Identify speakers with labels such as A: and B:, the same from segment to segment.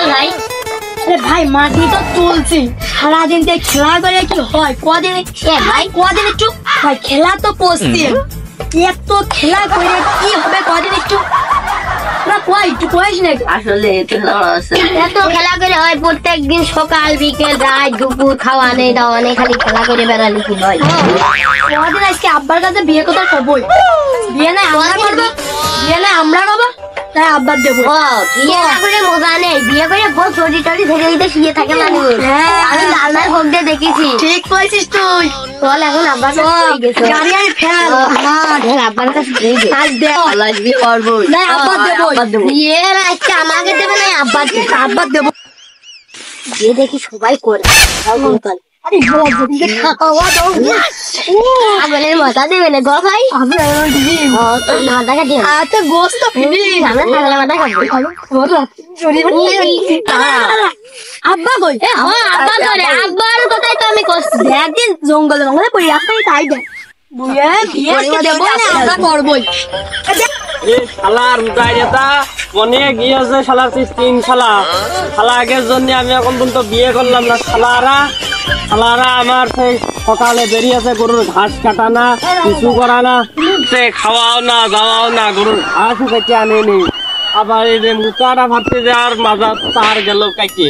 A: ভাই ভাই মাটি তো তুলছি সারাদিন খেলা করে কি হয় কদিন ভাই কদিন একটু ভাই খেলা তো পড়ছি এত খেলা করে কি হবে কদিন একটু
B: আসলে এত খেলা করে হয় প্রত্যেকদিন সকাল বিকেল রাত দুপুর খাওয়া নেই দাওয়া নেই খালি খেলা করে বেড়ালে কি হয়
A: কদিন আজকে আব্বার কাছে বিয়ে কথা কবই বিয়ে নাই আমরা করবো বিয়ে নাই আমরা করবো তাই আব্বার দেবো
B: বিয়ে না করে মজা নেই বিয়ে করে বল চটি টটি ধরে দিতে শুয়ে থাকে মানুষ আমি লালনার ভোগ দিয়ে দেখেছি
A: ঠিক কইছিস তুই
B: চল এখন আব্বার কাছে
A: গাড়ি আনি ফেল
B: আব্বার কাছে বিয়ে করবো
A: আব্বার দেবো
B: বিয়ে আজকে আমাকে দেবে না
A: আব্বার দেবো
B: বিয়ে দেখি সবাই করে মাথা দেবে না গো ভাই মাথা কাটি
A: আচ্ছা গোস্ত
B: আমরা ছাগলের মাথা খাবো
A: আব্বা কই
B: আব্বা করে আব্বার কথাই তো আমি করছি
A: একদিন জঙ্গলে মঙ্গলে পড়ে রাস্তায় তাই দেখ বুয়ে বিয়ে দেবো না আমরা করবোই
C: শালার উদাইতা মনে গিয়েছে শালার তিন শালা আগের জন্য আমি এখন পর্যন্ত বিয়ে করলাম না শালারা আমার সেই সকালে বেরিয়েছে গরুর ঘাস কাটা না কিছু করা না খাওয়াও না যাওয়াও না গরুর ঘাস কেটে আনেনি আবার এই যে মুতাটা ভাবতে যে আর মাজা তার গেল কাইকে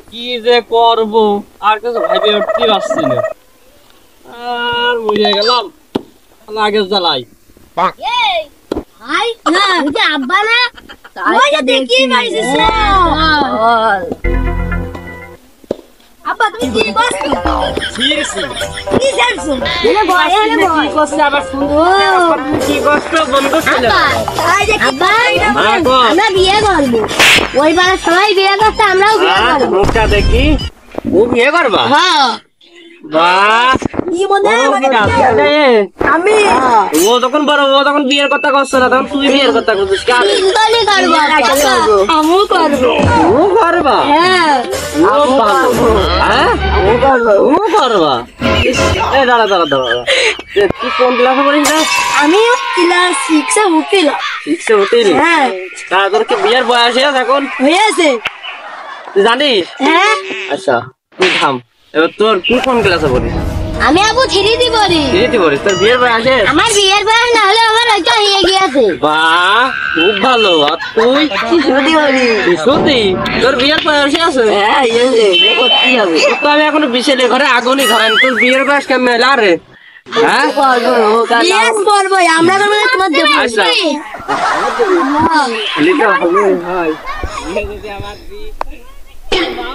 C: কি যে করবো আর কিছু ভাবে উঠতে পারছি না আর মরে গেলাম আগে জ্বালাই
B: ভাই না বুঝে আব্বা না
A: ওই যে দেখি মারিস আব্বা তুমি কি করছো
C: সিরিয়াসলি
A: কি করছো
B: এনে বয় এনে
C: কি করছ আবার সুন্দর কি করছ বন্ধ ছিল
A: আই যে
B: আব্বা
C: হ্যাঁ গো
B: আমরা বিয়ে করবো ওই পাড়ার সবাই বিয়ে করছে আমরাও বিয়ে করবো
C: মুখটা দেখি ও বিয়ে করবা
B: হ্যাঁ
C: বাহ
A: কি মনে আমি
C: ও তখন বড় ও তখন বিয়ের কথা করছ না তখন তুই বিয়ের কথা করছিস কেন
B: তিনজনই করবো
A: আমিও করবো
C: ও করবা
A: হ্যাঁ
C: ও করবো হ্যাঁ ও করবা এই দাঁড়া তুই কোন ক্লাসে পড়িস রে
A: আমি ক্লাস 6 এ উঠলাম
C: 6 এ উঠলি
A: হ্যাঁ
C: তা তোর কি বিয়ের বয়স হয়েছে এখন
A: হয়েছে
C: তুই জানিস
A: হ্যাঁ
C: আচ্ছা তুই থাম এবার তুই কোন ক্লাসে পড়িস
B: আমি আবু থ্রি দি বলি
C: দিদি পড়িস তোর বিয়ের বয়স আছে
B: আমার বিয়ের বয়স না হলে আমার হয়তো হয়ে গিয়েছে
C: বাহ খুব ভালো আর তুই সত্যি তোর বিয়ের বয়স আছে হ্যাঁ করতেই হবে তো আমি এখনো বিশেলে ঘরে আগুনই ধরেন তোর বিয়ের বয়স কেমন হলো রে হ্যাঁ
A: বিয়ে করবো আমরা করবো না তোমার দেবো
C: আচ্ছা লিটা হবে ভাই যদি আমার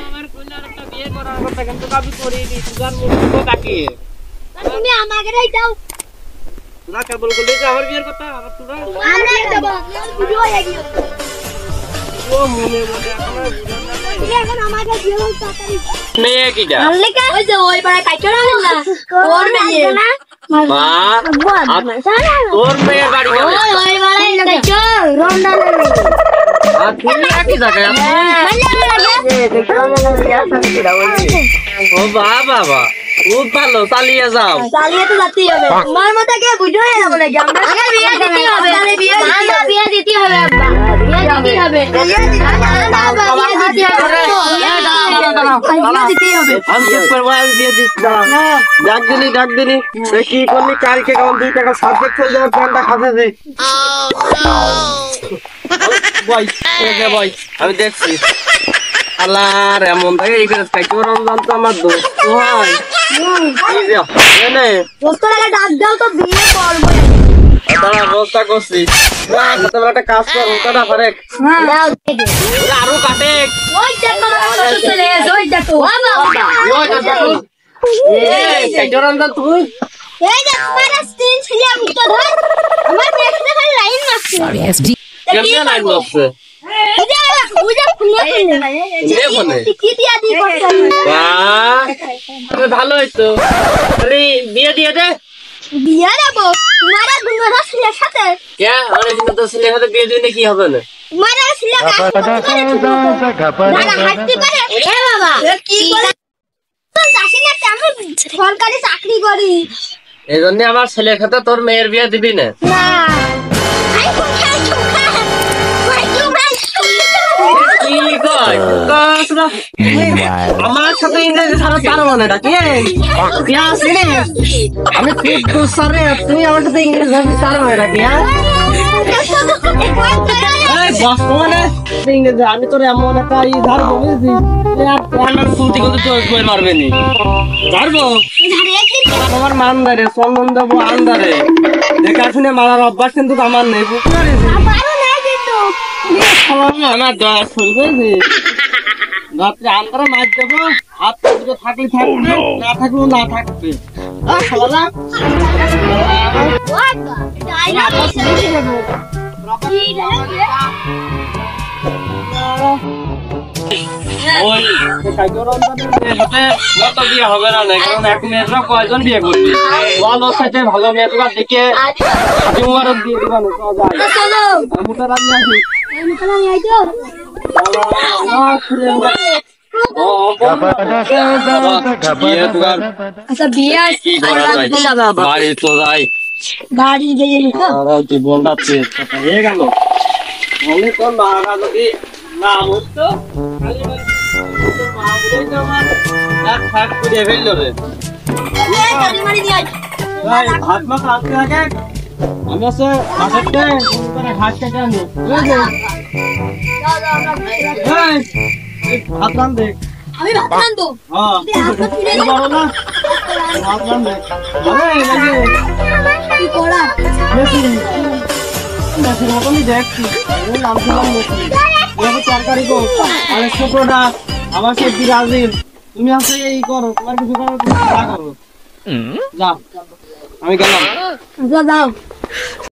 C: আমার কইলার একটা বিয়ে করার কথা কিন্তু কাবি করি নি সুগার মুখ কাটিয়ে
B: তুমি আমাকে দাও
C: তোরা কেবল বললি যে আমার বিয়ের কথা আর তোরা
B: আমরা দেব ভিডিও হয়ে গিয়ে
C: ও মনে
B: তুমি এখন আমাকে বিয়ে করতে তাড়াতাড়ি
C: মেয়ে কিটা
A: আল্লেকা ওই যে ওই পাড়ায় কাইটো না ওর মেয়ে
C: মা তোর মেয়ে বাড়ি গেল
B: ওই বাড়াই কাইটো রন্ডা লাগে
C: আর তুমি কি জায়গায় ও বাবা খুব ভালো চালিয়ে যাও
A: চালিয়ে তো যেতেই হবে তোমার মতো কে বুঝে হয়ে যাবো নাকি আমরা
B: বিয়ে দিতে হবে বিয়ে দিতে হবে আব্বা বিয়ে দিতে হবে
A: দিতেই হবে
C: আমি চেক করবো আমি দিয়ে দিচ্ছি ডাক দিনি কি করলি কালকে কেমন 2 টাকা সাবজেক্ট হয়ে যাওয়ার প্ল্যানটা খাতে দে বই আমি দেখছি আল্লাহর এমন থাকে এই করে কাইটো রমজান তো আমার দোস্ত হয় এই যে এনে
A: দোস্ত লাগে ডাক দাও তো বিয়ে করবো
C: তারা ব্যবস্থা করছি না তোমরা একটা কাজ করো ওটা পারে
B: দাও
C: আরো কাটে
A: ওই দেখো চলে ওই দেখো
C: এই কাইটো রমজান তুই
B: এই যে তোমার স্ক্রিন ছিল আমি তো ধর আমার মেশিনে খালি লাইন মারছে
C: কেমনে নাই বসছে
B: বুঝা খুলে কি দিয়া দি করতে
C: বাহ তুমি ভালো হইতো আরে বিয়ে দিয়ে দে
B: বিয়া দেব তোমার দুনো ছেলের সাথে
C: কে আরে দিন তো ছেলে সাথে বিয়ে দিলে কি হবে না
B: তোমার ছেলে হাঁটতে পারে এ বাবা
A: কি করে
B: চাষি না আমি সরকারি চাকরি করি
C: এই জন্য আমার ছেলের সাথে তোর মেয়ের বিয়ে দিবি না
B: না আই কোথায়
C: তোরা আমার সাথে ইংরেজি ছাড়া পারবো না নাকি আমি ঠিক স্যারে তুমি আমার সাথে ইংরেজি পারবো নাকি বর্তমানে ইংরেজি আমি তোর এমন একটা ই ধরবো বুঝলি তুই মারবে নি ধরবো আমার মান দারে চন্দন দেবো আন্দারে দেখা শুনে মারার অভ্যাস কিন্তু আমার নেই বুঝতে পারিস আমার দয়া শুনবে রাত্রে আন্দারে মাছ দেবো হাত দুটো থাকলে থাকবে না থাকলেও না থাকবে হবে না কারণ এক মেয়েরা কয়জন বিয়ে করবি ভালো সাথে ভালো মেয়ে তোমার দেখে দিয়ে দিবা
A: আচ্ছা বিয়ে আসছি
C: বাড়ি তো যাই
A: বাড়ি গিয়ে
C: জীবনটা হয়ে গেল মনে তো না যদি না হতো ভাত মা আনতে আগে আমি হচ্ছে ঘাট কেটে আনবো ভাত রান দেখ
A: আমি ভাত রান্ধবো
C: বড় না ভাত রান দেখ
A: কি করা
C: মেশিন মতনই দেখছি নাম শুনলাম মেশিন তরকারি কর আরে শুক্রটা আমার সে বিরাজিল তুমি আছে এই করো তোমার কিছু করো তুমি যা করো যা আমি গেলাম
A: যাও